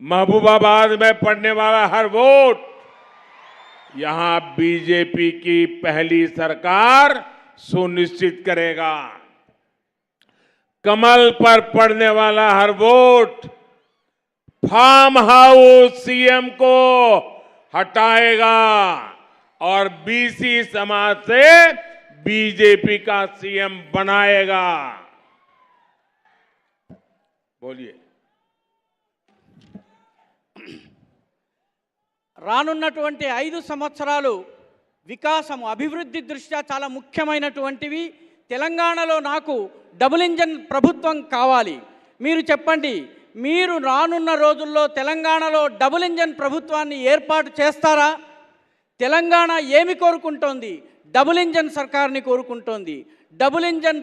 महबूबाबाद में पड़ने वाला हर वोट यहां बीजेपी की पहली सरकार सुनिश्चित करेगा। कमल पर पड़ने वाला हर वोट फार्म हाउस सीएम को हटाएगा और बीसी समाज से बीजेपी का सीएम बनाएगा। बोलिए। రానున్నటువంటి 5 సంవత్సరాలు వికాసము, అభివృద్ధి దృష్ట్యా చాలా ముఖ్యమైనటువంటివి. తెలంగాణలో నాకు డబుల్ ఇంజన్ ప్రభుత్వం కావాలి. మీరు చెప్పండి, మీరు రానున్న రోజుల్లో తెలంగాణలో డబుల్ ఇంజన్ ప్రభుత్వాన్ని ఏర్పాటు చేస్తారా? తెలంగాణ ఏమి కోరుకుంటోంది? డబుల్ ఇంజన్ సర్కార్ని కోరుకుంటోంది. డబుల్ ఇంజన్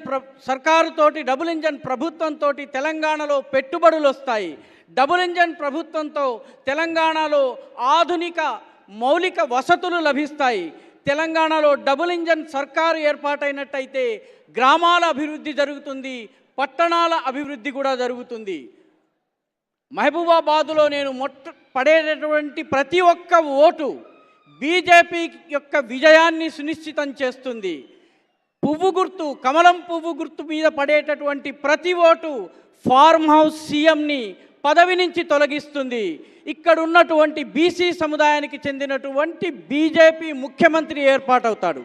సర్కారుతోటి, డబుల్ ఇంజన్ ప్రభుత్వంతో తెలంగాణలో పెట్టుబడులు వస్తాయి. డబుల్ ఇంజన్ ప్రభుత్వంతో తెలంగాణలో ఆధునిక మౌలిక వసతులు లభిస్తాయి. తెలంగాణలో డబుల్ ఇంజన్ సర్కారు ఏర్పాటైనట్టయితే గ్రామాల అభివృద్ధి జరుగుతుంది, పట్టణాల అభివృద్ధి కూడా జరుగుతుంది. మహబూబాబాదులో నేను పడేటటువంటి ప్రతి ఒక్క ఓటు బీజేపీ యొక్క విజయాన్ని సునిశ్చితం చేస్తుంది. పువ్వు గుర్తు, కమలం పువ్వు గుర్తు మీద పడేటటువంటి ప్రతి ఓటు ఫార్మ్ హౌస్ సీఎంని పదవి నుంచి తొలగిస్తుంది. ఇక్కడ ఉన్నటువంటి బీసీ సముదాయానికి చెందినటువంటి బీజేపీ ముఖ్యమంత్రి ఏర్పాటవుతాడు.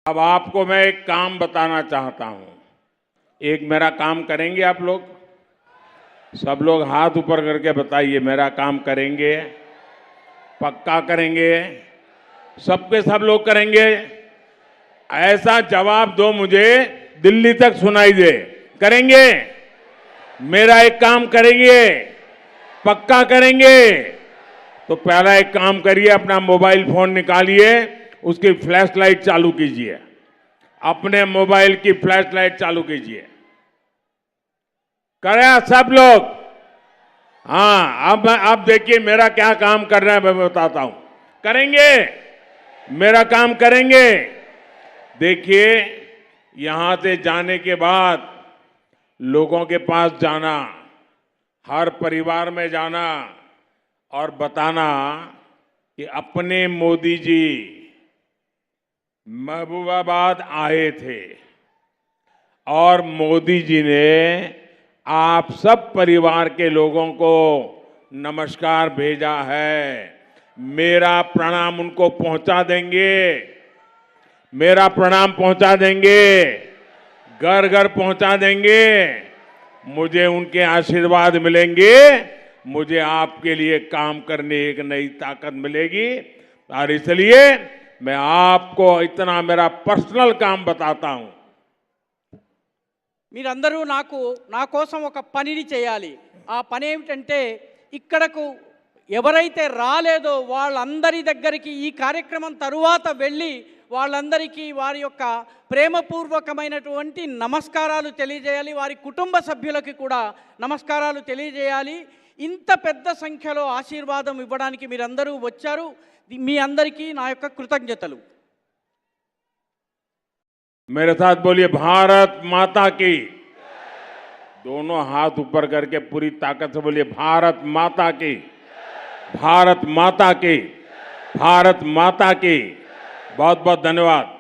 अब आपको मैं एक काम बताना चाहता हूं। एक मेरा काम करेंगे आप लोग? सब लोग हाथ ऊपर करके बताइए, मेरा काम करेंगे, पक्का करेंगे, सबके सब लोग करेंगे। ऐसा जवाब दो मुझे दिल्ली तक सुनाई दे। करेंगे? मेरा एक काम करेंगे, पक्का करेंगे। तो पहला एक काम करिए, अपना मोबाइल फोन निकालिए, उसकी फ्लैश लाइट चालू कीजिए, अपने मोबाइल की फ्लैश लाइट चालू कीजिए। करें सब लोग? हाँ, अब देखिए मेरा क्या काम कर रहा है, मैं बताता हूं। करेंगे? मेरा काम करेंगे। देखिए, यहां से जाने के बाद लोगों के पास जाना, हर परिवार में जाना और बताना कि अपने मोदी जी महबूबाबाद आए थे और मोदी जी ने आप सब परिवार के लोगों को नमस्कार भेजा है। मेरा प्रणाम उनको पहुंचा देंगे, मेरा प्रणाम पहुंचा देंगे, घर घर पहुंचा देंगे। मुझे उनके आशीर्वाद मिलेंगे, मुझे आपके लिए काम करने एक नई ताकत मिलेगी। और इसलिए मैं आपको इतना मेरा पर्सनल काम बताता हूं। మీరందరూ నా కోసం ఒక పనిని చేయాలి. ఆ పని ఏమిటంటే, ఇక్కడకు ఎవరైతే రాలేదో వాళ్ళందరి దగ్గరికి ఈ కార్యక్రమం తరువాత వెళ్ళి వాళ్ళందరికీ వారి యొక్క ప్రేమపూర్వకమైనటువంటి నమస్కారాలు తెలియజేయాలి. వారి కుటుంబ సభ్యులకి కూడా నమస్కారాలు తెలియజేయాలి. ఇంత పెద్ద సంఖ్యలో ఆశీర్వాదం ఇవ్వడానికి మీరందరూ వచ్చారు. మీ అందరికీ నా యొక్క కృతజ్ఞతలు. मेरे साथ बोलिए, भारत माता की। दोनों हाथ ऊपर करके पूरी ताकत से बोलिए, भारत माता की, भारत माता की, भारत माता की। बहुत बहुत धन्यवाद।